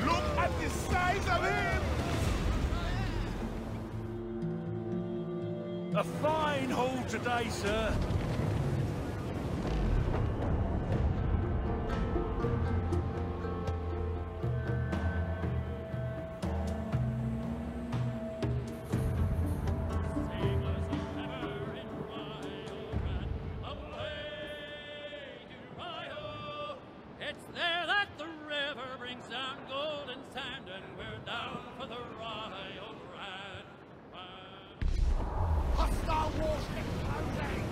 Look at the size of him! A fine haul today, sir. It's there that the river brings down golden sand, and we're down for the Overrun. Hostile warship closing!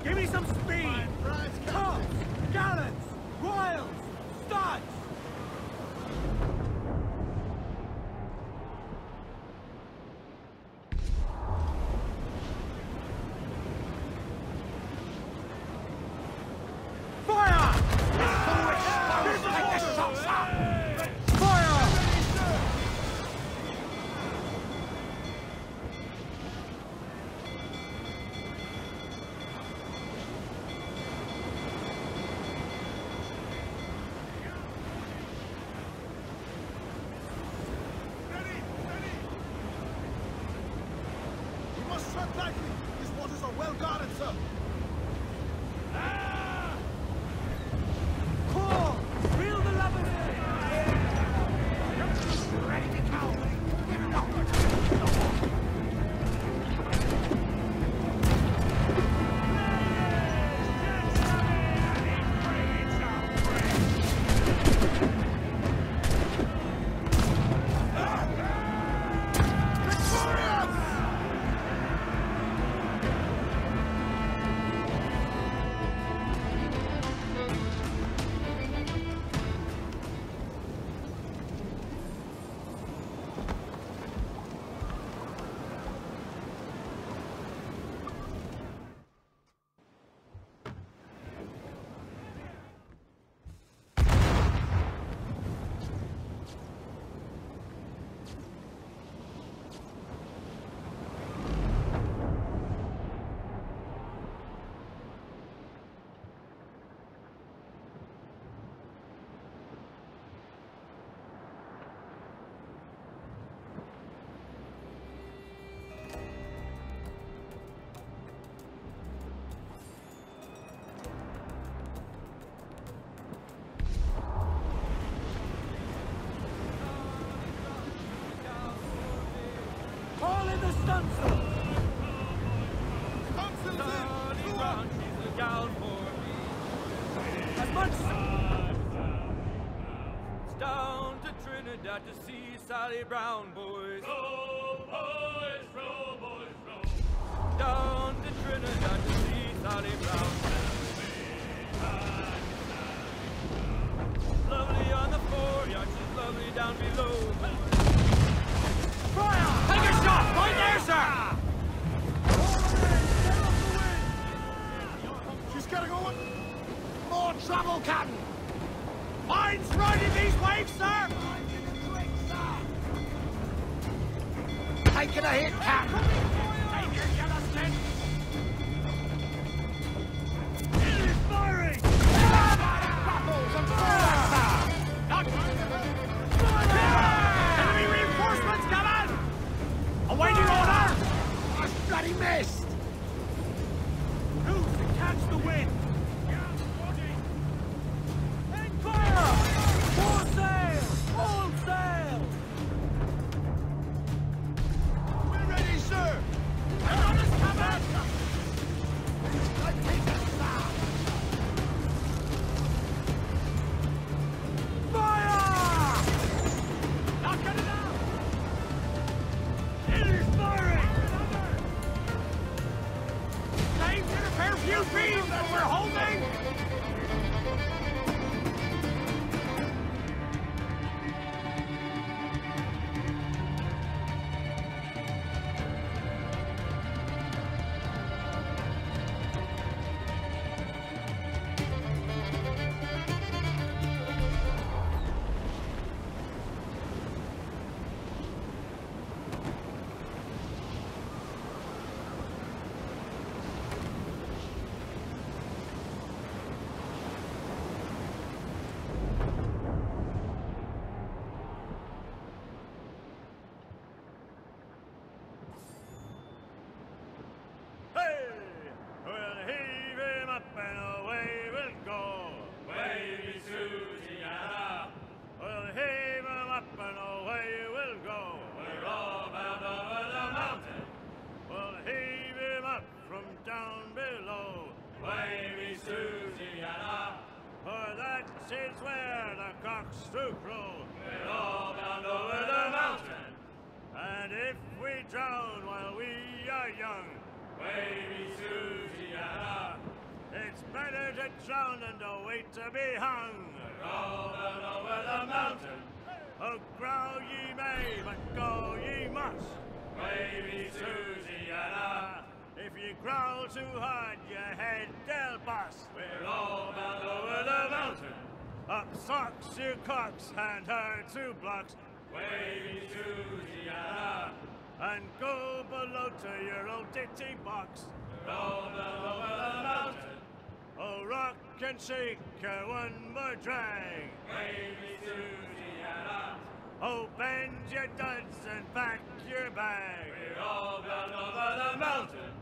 Give me some speed! Tops! Gallants! Royals! Studs! Fire! Take the shots up! Fire! Tread lightly. These waters are well guarded, sir. Call! Reel the levers! Ready to go! All in the stunsail! Stunsail's in! She's a gal for me. As much... It's down to Trinidad to see Sally Brown, boys. Row, boys, row, boys, row. Down to Trinidad to see Sally Brown. Lovely on the foreyard, she's lovely down below. Fire! Take a shot! Right there, sir! She's getting over. More trouble, Captain! Mine's riding these waves, sir! Taking a hit, Captain! Take your yellow stick! It is firing! Battles and fire, sir! Enemy reinforcements coming! Awaiting order! I've bloody missed! Who's to catch the wind? Fire! Full sail! Full sail! We're ready, sir! I'm on this cover! Let's take this down! Fire! Knock it out! It is firing! Time to repair a few beams that we're holding! It's where the cocks do crow. We're all bound over the mountain. And if we drown while we are young, wavy Susiana, it's better to drown than to wait to be hung. We're all bound over the mountain. Oh, growl ye may, but go ye must. Wavy Susiana, if you growl too hard, your head they'll bust. We're all bound over the mountain. Up socks, you cocks, and her 2 blocks. Wavy Susiana, and go below to your old ditty box. We're all bound over the mountain. Oh, rock and shake her one more drag. Wavy Susiana. Oh, bend your duds and pack your bag. We're all bound over the mountain.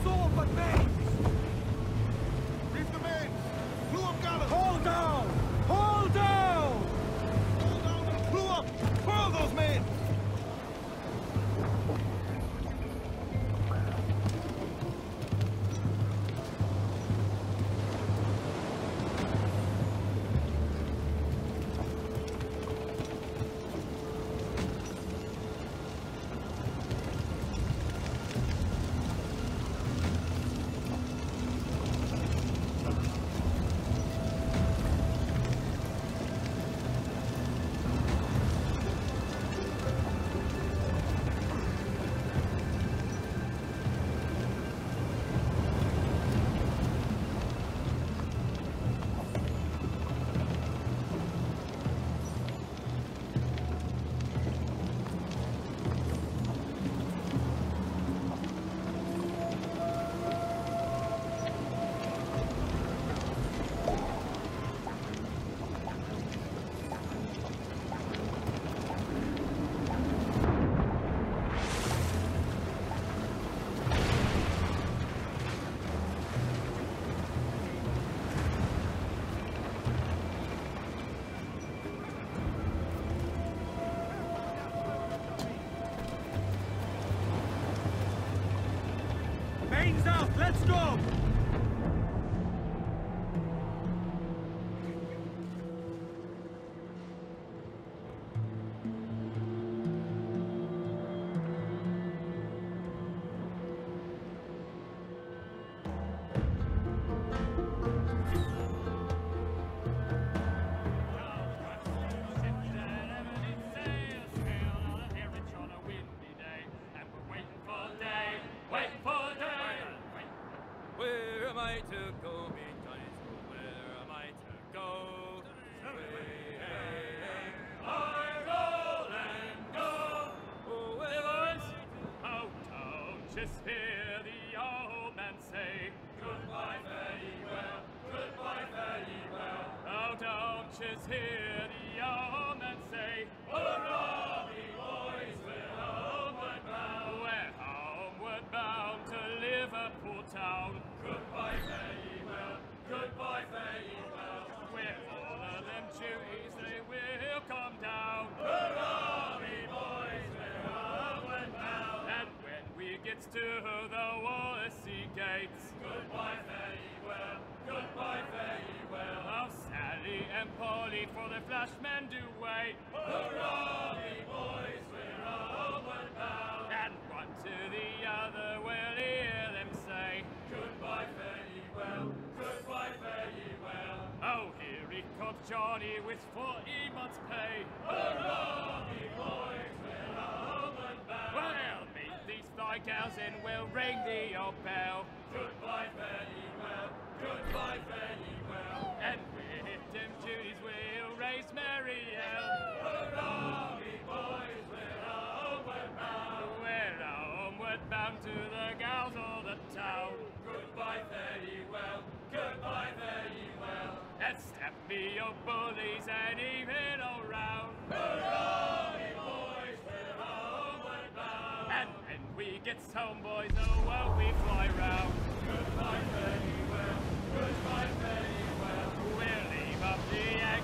All but me! Reef the men! Clew up gallant! Hold down! Hold down! Hold down and clew up! Furl those men! Chains up, let's go! Where am I to go? Where am I to go? I roll and go. Oh, boys, oh, don't just hear the old man say goodbye, very well, goodbye, very well. Oh, don't just hear the old man say, hurrah, me boys, we're homeward bound. We're homeward bound to Liverpool town. Goodbye, very well, goodbye, very well. With all of them duties, they will come down. Hurrah, me boys, we're homeward bound. And when we get to the Wallasey gates, goodbye, very well, goodbye, very well. Oh, Sally and Polly for the flashmen do wait. Hurrah, me boys, we're homeward bound. And one to the other will hear them say, goodbye, very well, goodbye, very well. Oh, here he comes Johnny with 40 months' pay. Hurrah, me boys, we're homeward bound. Well, meet these thigh gals and we'll ring the old bell. Goodbye, very well, goodbye, very well. And with them duties we'll raise Marielle. Hurrah, me boys, we're homeward bound. We're homeward bound to the gals of the town. Goodbye, very well, goodbye, very well. And step me your bullies and even all round. Hurrah, me boys, we're homeward bound. And when we get home, boys, oh, well, we fly round. Goodbye, very well, goodbye, very well. We'll leave up the egg